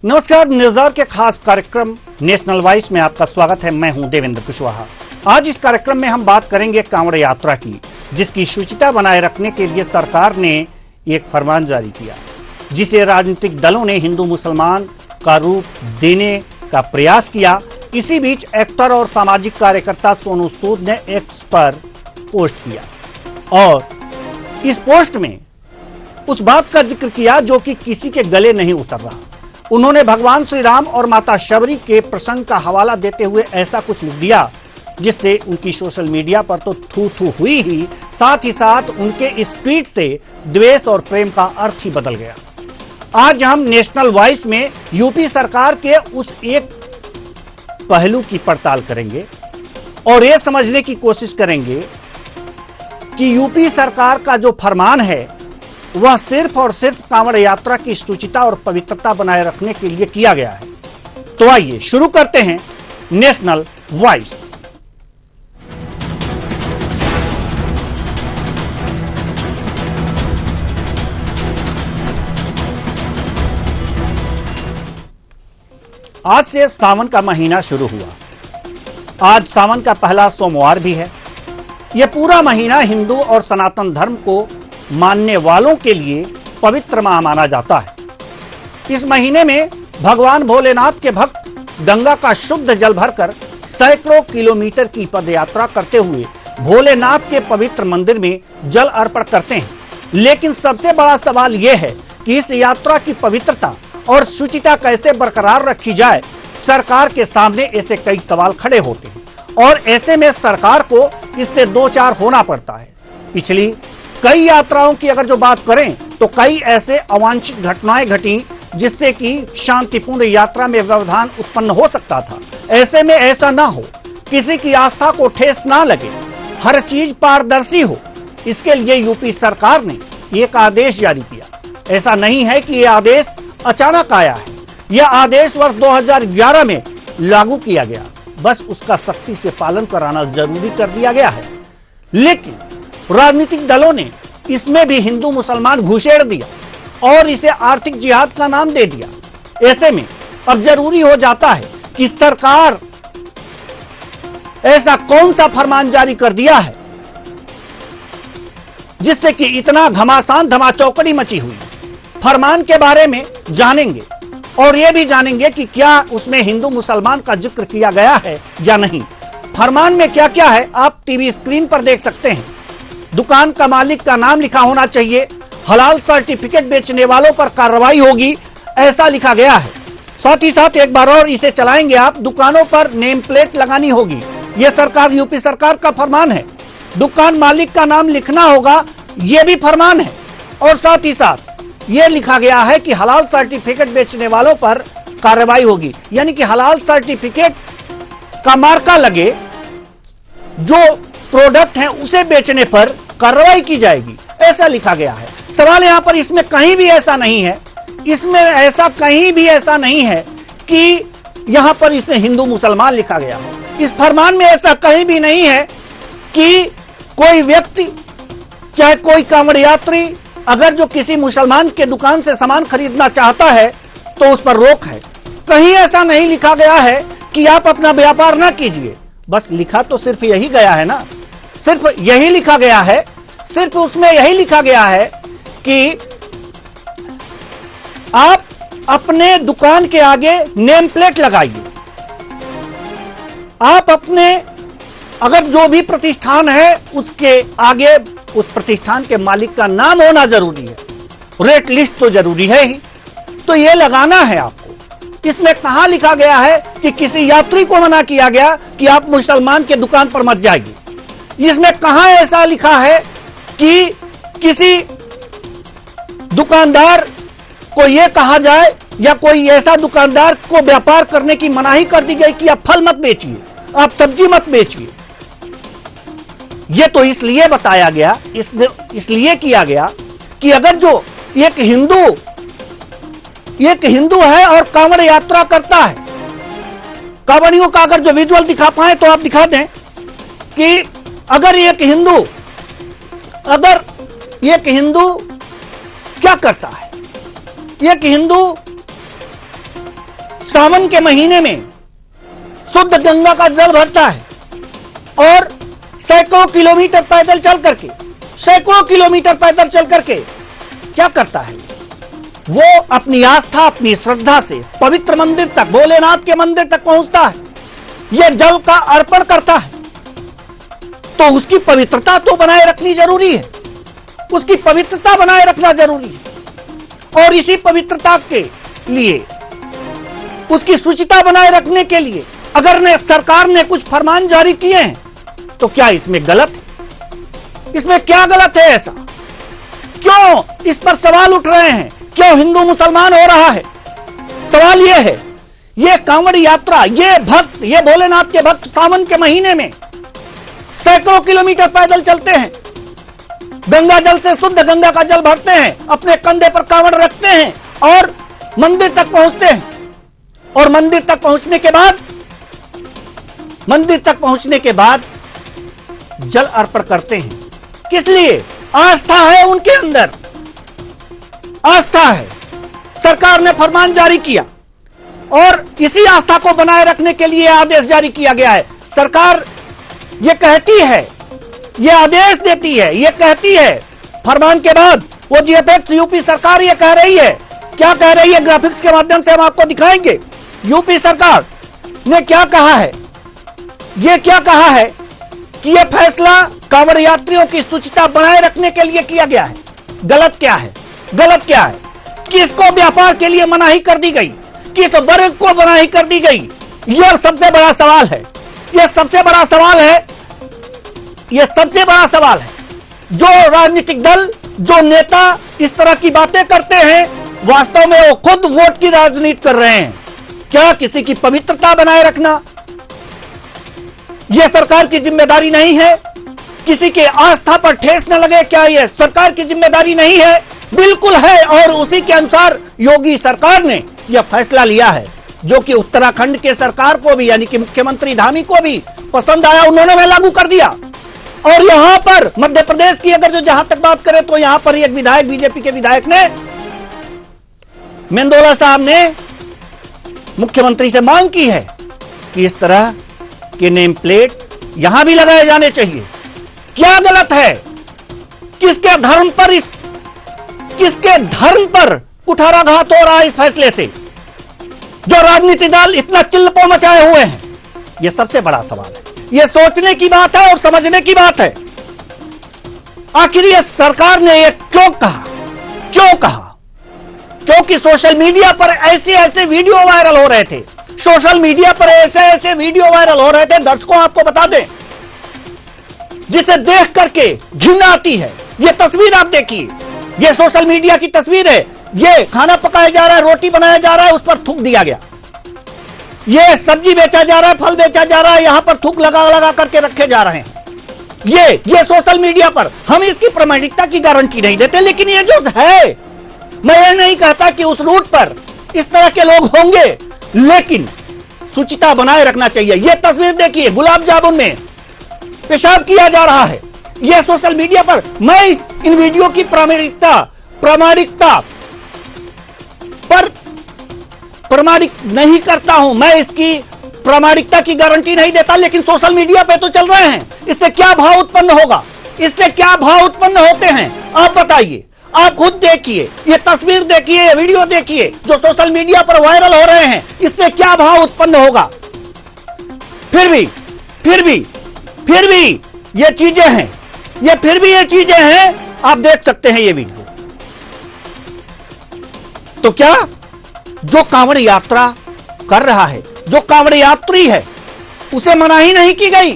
नमस्कार, न्यूज़र के खास कार्यक्रम नेशनल वॉइस में आपका स्वागत है। मैं हूं देवेंद्र कुशवाहा। आज इस कार्यक्रम में हम बात करेंगे कांवड़ यात्रा की, जिसकी शुचिता बनाए रखने के लिए सरकार ने एक फरमान जारी किया, जिसे राजनीतिक दलों ने हिंदू मुसलमान का रूप देने का प्रयास किया। इसी बीच एक्टर और सामाजिक कार्यकर्ता सोनू सूद ने एक्स पर पोस्ट किया और इस पोस्ट में उस बात का जिक्र किया जो कि किसी के गले नहीं उतर रहा। उन्होंने भगवान श्री राम और माता शबरी के प्रसंग का हवाला देते हुए ऐसा कुछ लिख दिया जिससे उनकी सोशल मीडिया पर तो थू थू हुई ही, साथ ही साथ उनके इस ट्वीट से द्वेष और प्रेम का अर्थ ही बदल गया। आज हम नेशनल वॉइस में यूपी सरकार के उस एक पहलू की पड़ताल करेंगे और यह समझने की कोशिश करेंगे कि यूपी सरकार का जो फरमान है वह सिर्फ और सिर्फ कांवड़ यात्रा की शुचिता और पवित्रता बनाए रखने के लिए किया गया है। तो आइए शुरू करते हैं नेशनल वॉइस। आज से सावन का महीना शुरू हुआ। आज सावन का पहला सोमवार भी है। यह पूरा महीना हिंदू और सनातन धर्म को मानने वालों के लिए पवित्र माह माना जाता है। इस महीने में भगवान भोलेनाथ के भक्त गंगा का शुद्ध जल भरकर सैकड़ों किलोमीटर की पदयात्रा करते हुए भोलेनाथ के पवित्र मंदिर में जल अर्पण करते हैं। लेकिन सबसे बड़ा सवाल यह है कि इस यात्रा की पवित्रता और शुचिता कैसे बरकरार रखी जाए। सरकार के सामने ऐसे कई सवाल खड़े होते हैं और ऐसे में सरकार को इससे दो चार होना पड़ता है। पिछली कई यात्राओं की अगर जो बात करें तो कई ऐसे अवांछित घटनाएं घटी जिससे कि शांतिपूर्ण यात्रा में व्यवधान उत्पन्न हो सकता था। ऐसे में ऐसा ना हो, किसी की आस्था को ठेस ना लगे, हर चीज पारदर्शी हो, इसके लिए यूपी सरकार ने एक आदेश जारी किया। ऐसा नहीं है कि यह आदेश अचानक आया है। यह आदेश वर्ष 2011 में लागू किया गया, बस उसका सख्ती से पालन कराना जरूरी कर दिया गया है। लेकिन राजनीतिक दलों ने इसमें भी हिंदू मुसलमान घुसेड़ दिया और इसे आर्थिक जिहाद का नाम दे दिया। ऐसे में अब जरूरी हो जाता है कि सरकार ऐसा कौन सा फरमान जारी कर दिया है जिससे कि इतना घमासान धमाचौकड़ी मची हुई। फरमान के बारे में जानेंगे और यह भी जानेंगे कि क्या उसमें हिंदू मुसलमान का जिक्र किया गया है या नहीं। फरमान में क्या क्या है आप टीवी स्क्रीन पर देख सकते हैं। दुकान का मालिक का नाम लिखा होना चाहिए। हलाल सर्टिफिकेट बेचने वालों पर कार्रवाई होगी, ऐसा लिखा गया है। साथ ही साथ एक बार और इसे चलाएंगे आप, दुकानों पर नेम प्लेट लगानी होगी। यह सरकार यूपी सरकार का फरमान है। दुकान मालिक का नाम लिखना होगा, यह भी फरमान है। और साथ ही साथ यह लिखा गया है कि हलाल सर्टिफिकेट बेचने वालों पर कार्रवाई होगी, यानी कि हलाल सर्टिफिकेट का मार्का लगे, जो प्रोडक्ट है उसे बेचने पर कार्रवाई की जाएगी, ऐसा लिखा गया है। सवाल यहां पर इसमें कहीं भी ऐसा नहीं है, इसमें ऐसा कहीं भी ऐसा नहीं है कि यहां पर इसे हिंदू मुसलमान लिखा गया हो। इस फरमान में ऐसा कहीं भी नहीं है कि कोई व्यक्ति, चाहे कोई कांवड़ यात्री, अगर जो किसी मुसलमान के दुकान से सामान खरीदना चाहता है तो उस पर रोक है। कहीं ऐसा नहीं लिखा गया है कि आप अपना व्यापार ना कीजिए। बस लिखा तो सिर्फ यही गया है ना, सिर्फ यही लिखा गया है, सिर्फ उसमें यही लिखा गया है कि आप अपने दुकान के आगे नेम प्लेट लगाइए। आप अपने, अगर जो भी प्रतिष्ठान है उसके आगे उस प्रतिष्ठान के मालिक का नाम होना जरूरी है। रेट लिस्ट तो जरूरी है ही, तो यह लगाना है आपको। इसमें कहां लिखा गया है कि किसी यात्री को मना किया गया कि आप मुसलमान के दुकान पर मत जाइए। इसमें कहां ऐसा लिखा है कि किसी दुकानदार को यह कहा जाए या कोई ऐसा दुकानदार को व्यापार करने की मनाही कर दी गई कि आप फल मत बेचिए, आप सब्जी मत बेचिए। यह तो इसलिए बताया गया, इसलिए किया गया कि अगर जो एक हिंदू है और कांवड़ यात्रा करता है, कांवड़ियों का अगर जो विजुअल दिखा पाए तो आप दिखा दें कि अगर एक हिंदू क्या करता है, एक हिंदू सावन के महीने में शुद्ध गंगा का जल भरता है और सैकड़ों किलोमीटर पैदल चल करके क्या करता है? वो अपनी आस्था, अपनी श्रद्धा से पवित्र मंदिर तक, भोलेनाथ के मंदिर तक पहुंचता है, यह जल का अर्पण करता है। तो उसकी पवित्रता तो बनाए रखनी जरूरी है, उसकी पवित्रता बनाए रखना जरूरी है। और इसी पवित्रता के लिए, उसकी शुचिता बनाए रखने के लिए अगर सरकार ने कुछ फरमान जारी किए हैं तो क्या इसमें गलत है? इसमें क्या गलत है? ऐसा क्यों इस पर सवाल उठ रहे हैं? क्यों हिंदू मुसलमान हो रहा है? सवाल यह है, यह कांवड़ यात्रा, ये भक्त, ये भोलेनाथ के भक्त सावन के महीने में सैकड़ों किलोमीटर पैदल चलते हैं, गंगा जल से शुद्ध गंगा का जल भरते हैं, अपने कंधे पर कांवड़ रखते हैं और मंदिर तक पहुंचते हैं। और मंदिर तक पहुंचने के बाद जल अर्पण करते हैं। किस लिए? आस्था है उनके अंदर, आस्था है। सरकार ने फरमान जारी किया और इसी आस्था को बनाए रखने के लिए आदेश जारी किया गया है। सरकार ये कहती है, ये आदेश देती है, ये कहती है, फरमान के बाद वो जीएफएक्स यूपी सरकार ये कह रही है, क्या कह रही है? ग्राफिक्स के माध्यम से हम आपको दिखाएंगे। यूपी सरकार ने क्या कहा है? ये क्या कहा है कि यह फैसला कांवड़ यात्रियों की शुचिता बनाए रखने के लिए किया गया है। गलत क्या है? गलत क्या है? किसको व्यापार के लिए मनाही कर दी गई? किस वर्ग को मनाही कर दी गई? यह सबसे बड़ा सवाल है। यह सबसे बड़ा सवाल है। जो राजनीतिक दल, जो नेता इस तरह की बातें करते हैं, वास्तव में वो खुद वोट की राजनीति कर रहे हैं। क्या किसी की पवित्रता बनाए रखना यह सरकार की जिम्मेदारी नहीं है? किसी के आस्था पर ठेस न लगे, क्या यह सरकार की जिम्मेदारी नहीं है? बिल्कुल है। और उसी के अनुसार योगी सरकार ने यह फैसला लिया है, जो कि उत्तराखंड के सरकार को भी, यानी कि मुख्यमंत्री धामी को भी पसंद आया, उन्होंने वह लागू कर दिया। और यहां पर मध्य प्रदेश की अगर जो जहां तक बात करें तो यहां पर एक विधायक, बीजेपी के विधायक ने, मेंदोला साहब ने मुख्यमंत्री से मांग की है कि इस तरह के नेम प्लेट यहां भी लगाए जाने चाहिए। क्या गलत है? किसके धर्म पर कुठाराघात हो रहा है इस फैसले से, जो राजनीतिक दल इतना चिल्लपो मचाए हुए हैं? यह सबसे बड़ा सवाल है। यह सोचने की बात है और समझने की बात है। आखिर यह सरकार ने यह क्यों कहा? क्योंकि सोशल मीडिया पर ऐसे वीडियो वायरल हो रहे थे। दर्शकों आपको बता दें, जिसे देख करके घृणा आती है। यह तस्वीर आप देखिए, यह सोशल मीडिया की तस्वीर है। यह खाना पकाया जा रहा है, रोटी बनाया जा रहा है, उस पर थूक दिया गया। यह सब्जी बेचा जा रहा है, फल बेचा जा रहा है, यहां पर थूक लगा करके रखे जा रहे हैं। ये सोशल मीडिया पर हम इसकी प्रामाणिकता की गारंटी नहीं देते, लेकिन ये जो है, मैं ये नहीं कहता कि उस रूट पर इस तरह के लोग होंगे, लेकिन शुचिता बनाए रखना चाहिए। यह तस्वीर देखिए, गुलाब जामुन में पेशाब किया जा रहा है। यह सोशल मीडिया पर, मैं इन वीडियो की प्रामाणिकता पर प्रमाणिक नहीं करता हूं, मैं इसकी प्रामाणिकता की गारंटी नहीं देता, लेकिन सोशल मीडिया पे तो चल रहे हैं। इससे क्या भाव उत्पन्न होगा? इससे क्या भाव उत्पन्न होते हैं? आप बताइए, आप खुद देखिए, ये तस्वीर देखिए, ये वीडियो देखिए जो सोशल मीडिया पर वायरल हो रहे हैं, इससे क्या भाव उत्पन्न होगा? फिर भी ये चीजें हैं, आप देख सकते हैं ये वीडियो। तो क्या जो कांवड़ यात्रा कर रहा है, जो कांवड़ यात्री है, उसे मनाही नहीं की गई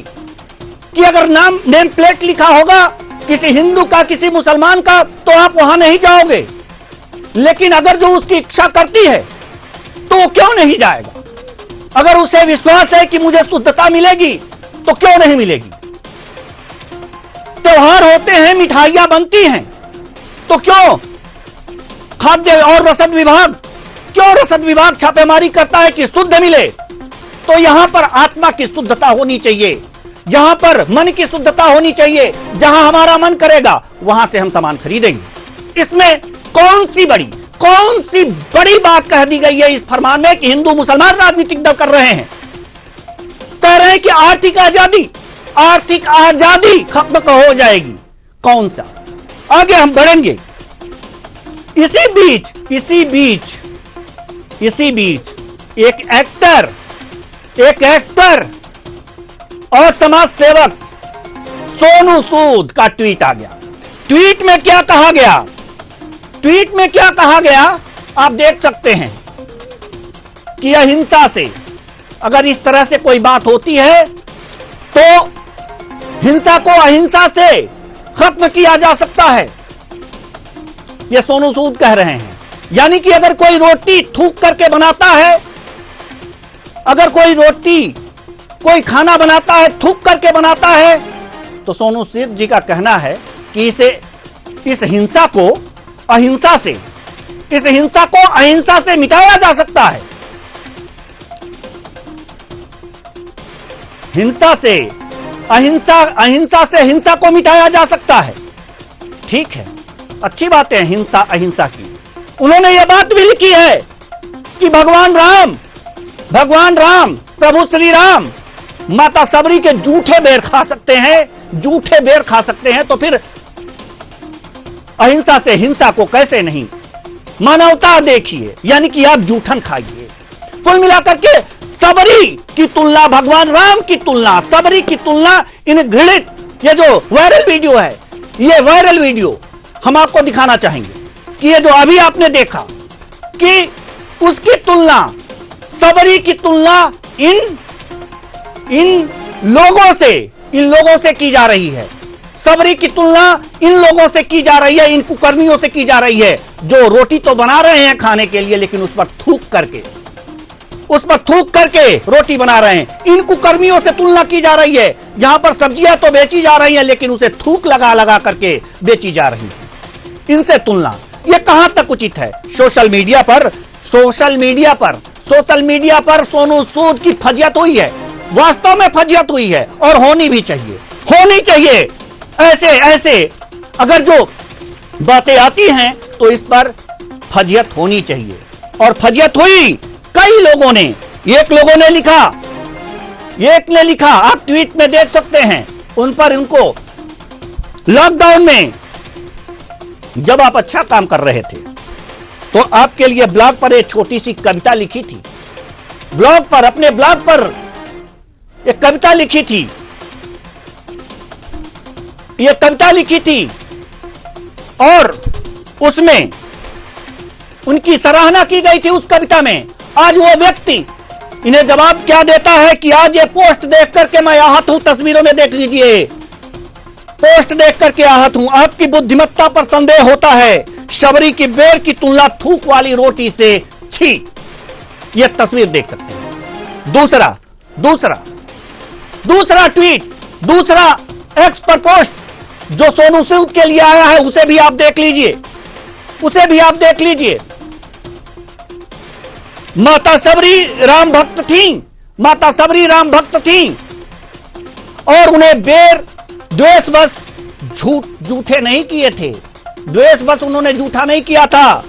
कि अगर नेम प्लेट लिखा होगा किसी हिंदू का, किसी मुसलमान का, तो आप वहां नहीं जाओगे। लेकिन अगर जो उसकी इच्छा करती है तो वो क्यों नहीं जाएगा? अगर उसे विश्वास है कि मुझे शुद्धता मिलेगी तो क्यों नहीं मिलेगी? त्योहार होते हैं, मिठाइयां बनती हैं, तो क्यों खाद्य और रसद विभाग छापेमारी करता है कि शुद्ध मिले? तो यहां पर आत्मा की शुद्धता होनी चाहिए, यहां पर मन की शुद्धता होनी चाहिए। जहां हमारा मन करेगा वहां से हम सामान खरीदेंगे। इसमें कौन सी कौन सी बड़ी बात कह दी गई है इस फरमान में कि हिंदू मुसलमान राजनीतिक दल कर रहे हैं? कह रहे हैं कि आर्थिक आजादी खत्म हो जाएगी। कौन सा? आगे हम बढ़ेंगे। इसी बीच एक एक्टर और समाज सेवक सोनू सूद का ट्वीट आ गया। ट्वीट में क्या कहा गया आप देख सकते हैं कि अहिंसा से, अगर इस तरह से कोई बात होती है तो हिंसा को अहिंसा से खत्म किया जा सकता है, यह सोनू सूद कह रहे हैं। यानी कि अगर कोई रोटी थूक करके बनाता है, अगर कोई खाना बनाता है थूक करके बनाता है, तो सोनू सूद जी का कहना है कि इस हिंसा को अहिंसा से मिटाया जा सकता है। अहिंसा से हिंसा को मिटाया जा सकता है। ठीक है, अच्छी बात है हिंसा अहिंसा की। उन्होंने यह बात भी लिखी है कि भगवान राम प्रभु श्री राम माता सबरी के जूठे बेर खा सकते हैं, तो फिर अहिंसा से हिंसा को कैसे नहीं? मानवता देखिए, यानी कि आप जूठन खाइए। कुल मिलाकर के सबरी की तुलना, भगवान राम की तुलना, सबरी की तुलना इन घृणित, ये जो वायरल वीडियो है, ये वायरल वीडियो हम आपको दिखाना चाहेंगे कि ये जो अभी आपने देखा कि उसकी तुलना, सबरी की तुलना इन लोगों से की जा रही है। सबरी की तुलना इन लोगों से की जा रही है, इन कुकर्मियों से की जा रही है जो रोटी तो बना रहे हैं खाने के लिए, लेकिन उस पर थूक करके रोटी बना रहे हैं। इन कुकर्मियों से तुलना की जा रही है। यहां पर सब्जियां तो बेची जा रही हैं, लेकिन उसे थूक लगा करके बेची जा रही है। इनसे तुलना, यह कहां तक उचित है? सोशल मीडिया पर सोनू सूद की फजियत हुई है, वास्तव में फजियत हुई है, और होनी भी चाहिए। ऐसे अगर जो बातें आती हैं तो इस पर फजियत होनी चाहिए, और फजियत हुई। कई लोगों ने, एक ने लिखा, आप ट्वीट में देख सकते हैं, उनको लॉकडाउन में जब आप अच्छा काम कर रहे थे तो आपके लिए ब्लॉग पर एक छोटी सी कविता लिखी थी। अपने ब्लॉग पर एक कविता लिखी थी, और उसमें उनकी सराहना की गई थी। उस कविता में आज वो व्यक्ति इन्हें जवाब क्या देता है कि आज ये पोस्ट देख करके मैं आहत हूं। तस्वीरों में देख लीजिए, पोस्ट देख करके आहत हूं। आपकी बुद्धिमत्ता पर संदेह होता है। शबरी की बेर की तुलना थूक वाली रोटी से, छी। यह तस्वीर देख सकते हैं। दूसरा ट्वीट, दूसरा एक्स पर पोस्ट जो सोनू सूद के लिए आया है, उसे भी आप देख लीजिए। माता सबरी राम भक्त थीं, और उन्हें बेर द्वेषवश झूठे नहीं किए थे। द्वेषवश उन्होंने झूठा नहीं किया था।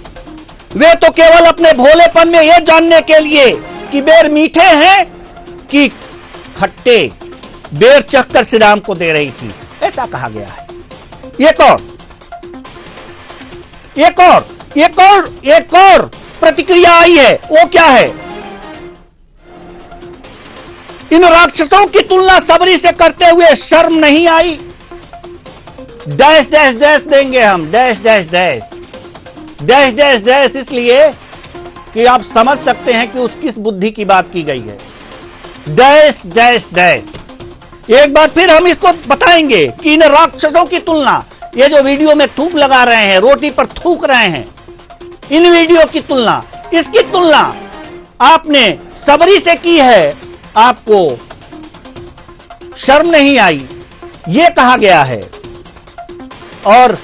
वे तो केवल अपने भोलेपन में यह जानने के लिए कि बेर मीठे हैं कि खट्टे, बेर चखकर श्री राम को दे रही थी, ऐसा कहा गया है। एक और प्रतिक्रिया आई है। वो क्या है? इन राक्षसों की तुलना सबरी से करते हुए शर्म नहीं आई? डैश डैश डैश देंगे हम, dash dash dash dash dash dash, इसलिए कि आप समझ सकते हैं कि किस बुद्धि की बात की गई है। Dash dash dash. एक बार फिर हम इसको बताएंगे कि इन राक्षसों की तुलना, ये जो वीडियो में थूक लगा रहे हैं, रोटी पर थूक रहे हैं, इन वीडियो की तुलना, इसकी तुलना आपने सबरी से की है, आपको शर्म नहीं आई, यह कहा गया है। और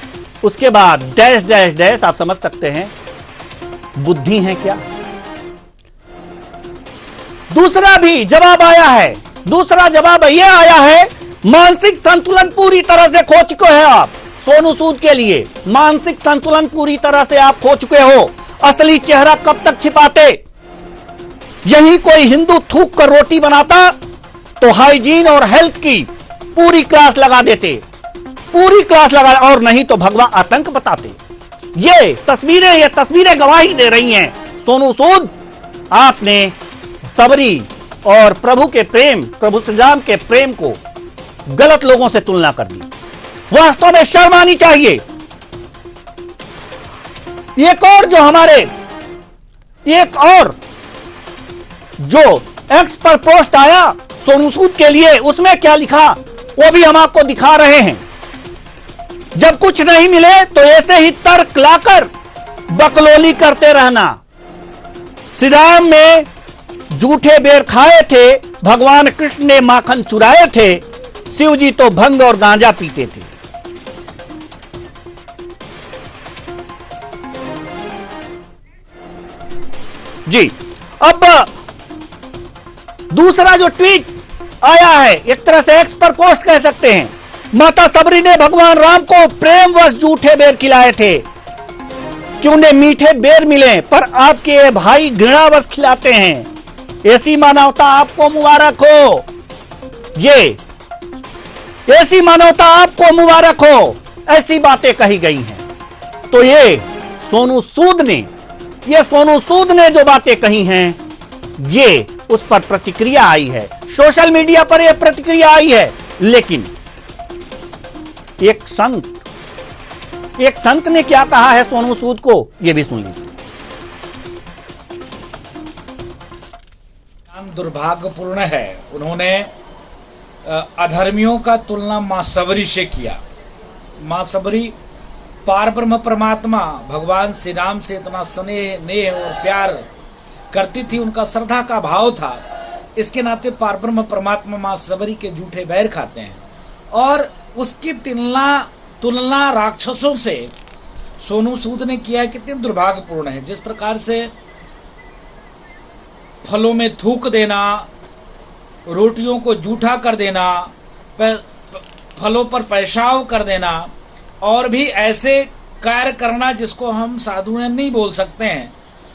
उसके बाद डैश डैश डैश, आप समझ सकते हैं बुद्धि है क्या। दूसरा भी जवाब आया है। दूसरा जवाब यह आया है, मानसिक संतुलन पूरी तरह से खो चुके हैं आप। सोनू सूद के लिए मानसिक संतुलन पूरी तरह से आप खो चुके हो। असली चेहरा कब तक छिपाते? यही कोई हिंदू थूक कर रोटी बनाता तो हाइजीन और हेल्थ की पूरी क्लास लगा देते, पूरी क्लास लगा, और नहीं तो भगवा आतंक बताते। ये तस्वीरें गवाही दे रही हैं। सोनू सूद, आपने सबरी और प्रभु श्री राम के प्रेम को गलत लोगों से तुलना कर दी। वास्तव में शर्म आनी चाहिए। एक और जो एक्स पर पोस्ट आया सोनू सूद के लिए, उसमें क्या लिखा वो भी हम आपको दिखा रहे हैं। जब कुछ नहीं मिले तो ऐसे ही तर्क लाकर बकलोली करते रहना। श्री राम में झूठे बेर खाए थे, भगवान कृष्ण ने माखन चुराए थे, शिव जी तो भंग और गांजा पीते थे। जी, अब दूसरा जो ट्वीट आया है, एक तरह से एक्स पर पोस्ट कह सकते हैं। माता सबरी ने भगवान राम को प्रेमवश झूठे बेर खिलाए थे कि उन्हें मीठे बेर मिले, पर आपके भाई घृणावश खिलाते हैं। ऐसी मानवता आपको मुबारक हो। ऐसी मानवता आपको मुबारक हो। ऐसी बातें कही गई हैं। तो ये सोनू सूद ने जो बातें कही हैं, ये उस पर प्रतिक्रिया आई है, सोशल मीडिया पर यह प्रतिक्रिया आई है। लेकिन एक संत ने क्या कहा है सोनू सूद को, यह भी सुन लीजिए। दुर्भाग्यपूर्ण है, उन्होंने अधर्मियों का तुलना मां सबरी से किया। मां सबरी पार ब्रह्म परमात्मा भगवान श्री राम से इतना स्नेह नेह और प्यार करती थी, उनका श्रद्धा का भाव था। इसके नाते पार ब्रह्म परमात्मा मां सबरी के झूठे बैर खाते हैं, और उसकी तुलना राक्षसों से सोनू सूद ने किया है। कितनी दुर्भाग्यपूर्ण है। जिस प्रकार से फलों में थूक देना, रोटियों को जूठा कर देना, फलों पर पेशाब कर देना, और भी ऐसे कार्य करना जिसको हम साधुएं नहीं बोल सकते हैं,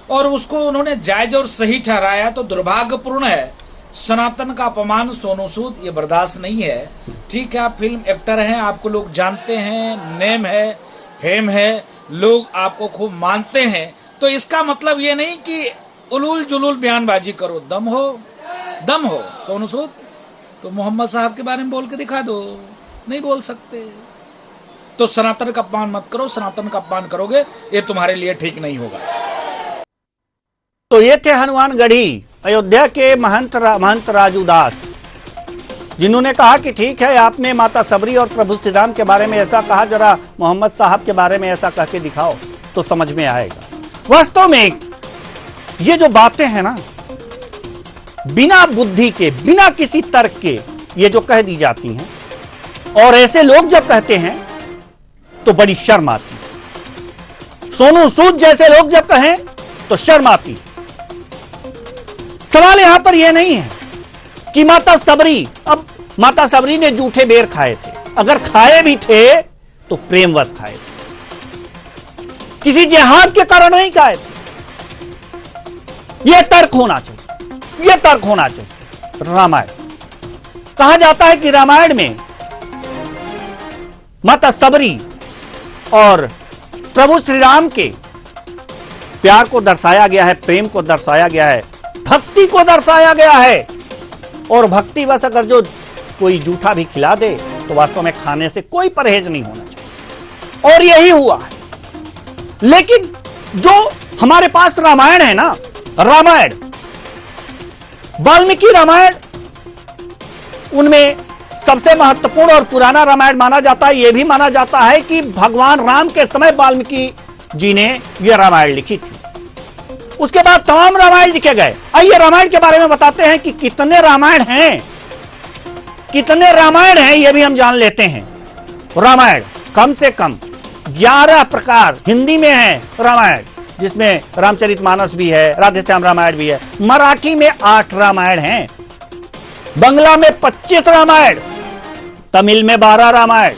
और उसको उन्होंने जायज और सही ठहराया, तो दुर्भाग्यपूर्ण है। सनातन का अपमान सोनू सूद ये बर्दाश्त नहीं है। ठीक है, आप फिल्म एक्टर हैं, आपको लोग जानते हैं, नेम है, फेम है, लोग आपको खूब मानते हैं, तो इसका मतलब ये नहीं कि उलूल जुलूल बयानबाजी करो। दम हो सोनू सूद, तो मोहम्मद साहब के बारे में बोल के दिखा दो। नहीं बोल सकते तो सनातन का अपमान मत करो। सनातन का अपमान करोगे ये तुम्हारे लिए ठीक नहीं होगा। तो ये थे हनुमानगढ़ी अयोध्या के महंत राजू दास, जिन्होंने कहा कि ठीक है, आपने माता सबरी और प्रभु श्री राम के बारे में ऐसा कहा, जरा मोहम्मद साहब के बारे में ऐसा कह के दिखाओ तो समझ में आएगा। वास्तव में ये जो बातें हैं ना, बिना बुद्धि के, बिना किसी तर्क के ये जो कह दी जाती हैं, और ऐसे लोग जब कहते हैं तो बड़ी शर्म आती है। सोनू सूद जैसे लोग जब कहें तो शर्म आती है। सवाल यहां पर यह नहीं है कि माता सबरी ने जूठे बेर खाए थे। अगर खाए भी थे तो प्रेमवश खाए थे, किसी जिहाद के कारण नहीं खाए थे। यह तर्क होना चाहिए। रामायण कहा जाता है कि रामायण में माता सबरी और प्रभु श्री राम के प्यार को दर्शाया गया है, प्रेम को दर्शाया गया है, भक्ति को दर्शाया गया है। और भक्ति बस अगर जो कोई जूठा भी खिला दे तो वास्तव में खाने से कोई परहेज नहीं होना चाहिए, और यही हुआ है। लेकिन जो हमारे पास रामायण है ना, रामायण, वाल्मीकि रामायण, उनमें सबसे महत्वपूर्ण और पुराना रामायण माना जाता है। यह भी माना जाता है कि भगवान राम के समय वाल्मीकि जी ने यह रामायण लिखी थी। उसके बाद तमाम रामायण लिखे गए। आइए रामायण के बारे में बताते हैं कि कितने रामायण हैं, यह भी हम जान लेते हैं। रामायण कम से कम 11 प्रकार हिंदी में है रामायण, जिसमें रामचरितमानस भी है, राधेश्याम रामायण भी है। मराठी में 8 रामायण हैं, बंगला में 25 रामायण, तमिल में 12 रामायण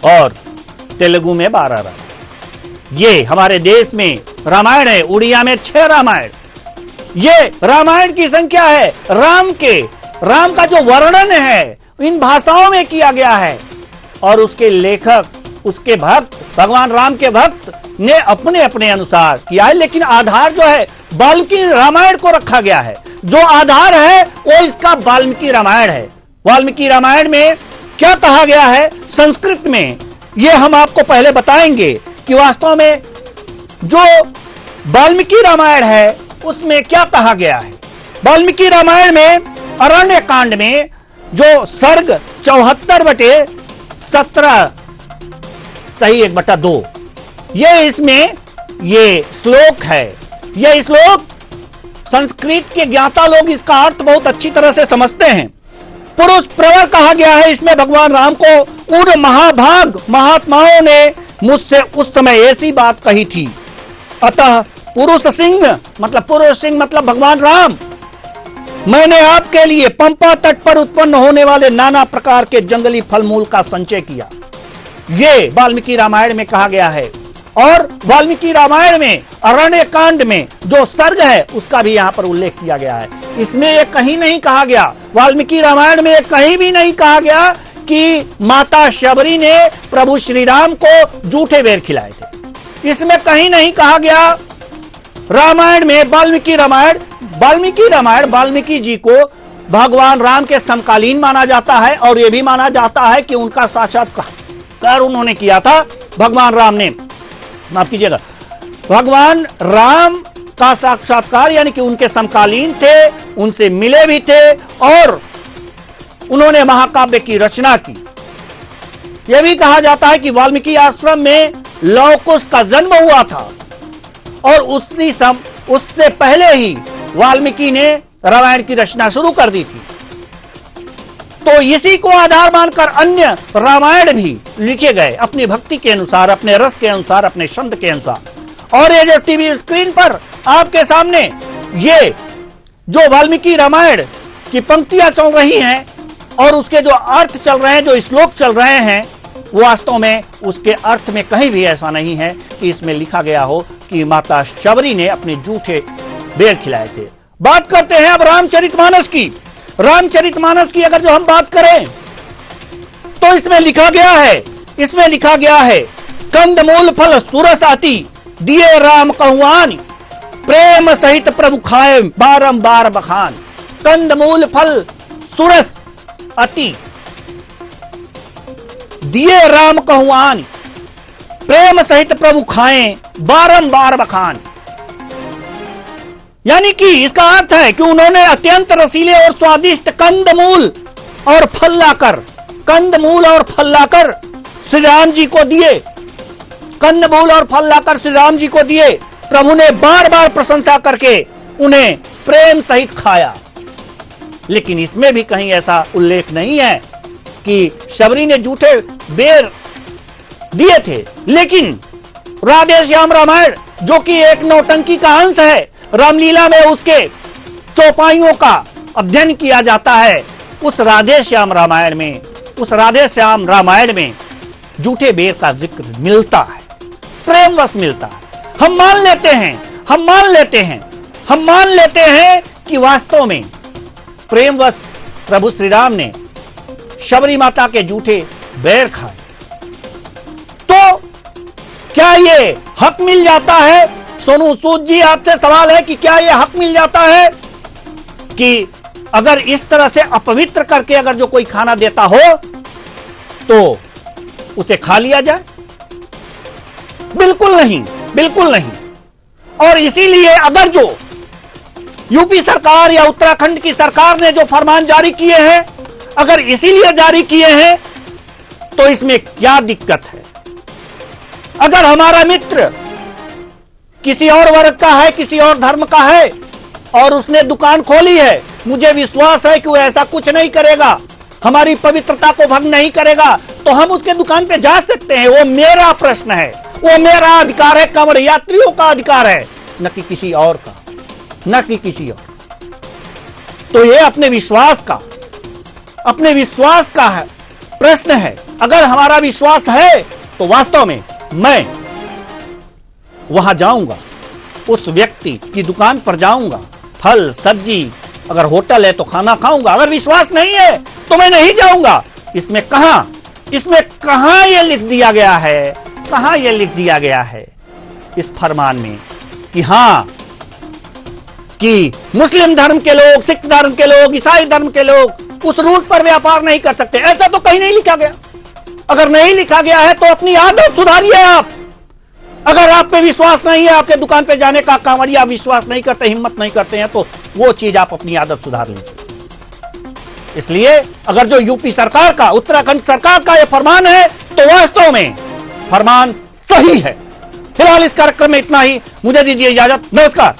और तेलुगु में 12 रामायण। ये हमारे देश में रामायण है, उड़िया में 6 रामायण। ये रामायण की संख्या है राम का जो वर्णन है इन भाषाओं में किया गया है, और उसके लेखक, उसके भक्त, भगवान राम के भक्त ने अपने अपने अनुसार किया है। लेकिन आधार जो है वाल्मीकि रामायण को रखा गया है। जो आधार है वो इसका वाल्मीकि रामायण है। वाल्मीकि रामायण में क्या कहा गया है संस्कृत में, ये हम आपको पहले बताएंगे कि वास्तव में जो वाल्मीकि रामायण है उसमें क्या कहा गया है। वाल्मीकि रामायण में अरण्य कांड में जो सर्ग 74/17 सही 1/2 ये इसमें ये श्लोक है। ये श्लोक संस्कृत के ज्ञाता लोग इसका अर्थ बहुत अच्छी तरह से समझते हैं। पुरुष प्रवर कहा गया है इसमें भगवान राम को। उन महाभाग महात्माओं ने मुझसे उस समय ऐसी बात कही थी, अतः पुरुष सिंह मतलब भगवान राम, मैंने आपके लिए पंपा तट पर उत्पन्न होने वाले नाना प्रकार के जंगली फल मूल का संचय किया। ये वाल्मीकि रामायण में कहा गया है। और वाल्मीकि रामायण में अरण्य कांड में जो सर्ग है उसका भी यहां पर उल्लेख किया गया है। इसमें यह कहीं नहीं कहा गया, वाल्मीकि रामायण में कहीं भी नहीं कहा गया कि माता शबरी ने प्रभु श्री राम को जूठे बेर खिलाए थे। इसमें कहीं नहीं कहा गया रामायण में वाल्मीकि रामायण वाल्मीकि जी को भगवान राम के समकालीन माना जाता है, और यह भी माना जाता है कि उनका साक्षात्कार उन्होंने किया था। भगवान राम ने, माफ कीजिएगा, भगवान राम का साक्षात्कार यानी कि उनके समकालीन थे, उनसे मिले भी थे और उन्होंने महाकाव्य की रचना की। यह भी कहा जाता है कि वाल्मीकि आश्रम में लव कुश का जन्म हुआ था, और उससे पहले ही वाल्मीकि ने रामायण की रचना शुरू कर दी थी। तो इसी को आधार मानकर अन्य रामायण भी लिखे गए अपनी भक्ति के अनुसार, अपने रस के अनुसार, अपने छंद के अनुसार। और ये जो टीवी स्क्रीन पर आपके सामने ये जो वाल्मीकि रामायण की पंक्तियां चल रही हैं और उसके जो अर्थ चल रहे हैं, जो श्लोक चल रहे हैं, वास्तव में उसके अर्थ में कहीं भी ऐसा नहीं है कि इसमें लिखा गया हो कि माता शबरी ने अपने जूठे बेर खिलाए थे। बात करते हैं अब रामचरितमानस की। रामचरितमानस की अगर जो हम बात करें तो इसमें लिखा गया है कंदमूल फल सुरस अति दिए राम कहुआन, प्रेम सहित प्रभु खाए बारंबार बखान। कंदमूल फल सुरस अति दिए राम कहुआन, प्रेम सहित प्रभु खाए बारंबार बखान। यानी कि इसका अर्थ है कि उन्होंने अत्यंत रसीले और स्वादिष्ट कंदमूल और फल लाकर श्री राम जी को दिए। कंदमूल और फल लाकर श्री राम जी को दिए। प्रभु ने बार बार प्रशंसा करके उन्हें प्रेम सहित खाया। लेकिन इसमें भी कहीं ऐसा उल्लेख नहीं है कि शबरी ने जूठे बेर दिए थे। लेकिन राधे श्याम रामायण जो कि एक नौटंकी का अंश है, रामलीला में उसके चौपाइयों का अध्ययन किया जाता है, उस राधे श्याम रामायण में जूठे बेर का जिक्र मिलता है, प्रेमवश मिलता है। हम मान लेते हैं कि वास्तव में प्रेमवश प्रभु श्री राम ने शबरी माता के जूठे बेर खाए। तो क्या ये हक मिल जाता है? सोनू सूद जी, आपसे सवाल है कि क्या यह हक मिल जाता है कि अगर इस तरह से अपवित्र करके अगर जो कोई खाना देता हो तो उसे खा लिया जाए? बिल्कुल नहीं। और इसीलिए अगर जो यूपी सरकार या उत्तराखंड की सरकार ने जो फरमान जारी किए हैं, अगर इसीलिए जारी किए हैं तो इसमें क्या दिक्कत है? अगर हमारा मित्र किसी और वर्ग का है, किसी और धर्म का है और उसने दुकान खोली है, मुझे विश्वास है कि वो ऐसा कुछ नहीं करेगा, हमारी पवित्रता को भंग नहीं करेगा, तो हम उसके दुकान पे जा सकते हैं। वो मेरा प्रश्न है, वो मेरा अधिकार है, कांवड़ यात्रियों का अधिकार है, न कि किसी और का। तो ये अपने विश्वास का है, प्रश्न है। अगर हमारा विश्वास है तो वास्तव में मैं वहां जाऊंगा उस व्यक्ति की दुकान पर जाऊंगा, फल सब्जी, अगर होटल है तो खाना खाऊंगा। अगर विश्वास नहीं है तो मैं नहीं जाऊंगा। इसमें कहां यह लिख दिया गया है, कहां यह लिख दिया गया है इस फरमान में कि हां, कि मुस्लिम धर्म के लोग, सिख धर्म के लोग, ईसाई धर्म के लोग उस रूट पर व्यापार नहीं कर सकते। ऐसा तो कहीं नहीं लिखा गया। अगर नहीं लिखा गया है तो अपनी आदत सुधारिए आप। अगर आप पे विश्वास नहीं है, आपके दुकान पे जाने का, कांवड़िया विश्वास नहीं करते, हिम्मत नहीं करते हैं, तो वो चीज आप अपनी आदत सुधार लीजिए। इसलिए अगर जो यूपी सरकार का, उत्तराखंड सरकार का यह फरमान है तो वास्तव में फरमान सही है। फिलहाल इस कार्यक्रम में इतना ही। मुझे दीजिए इजाजत। नमस्कार।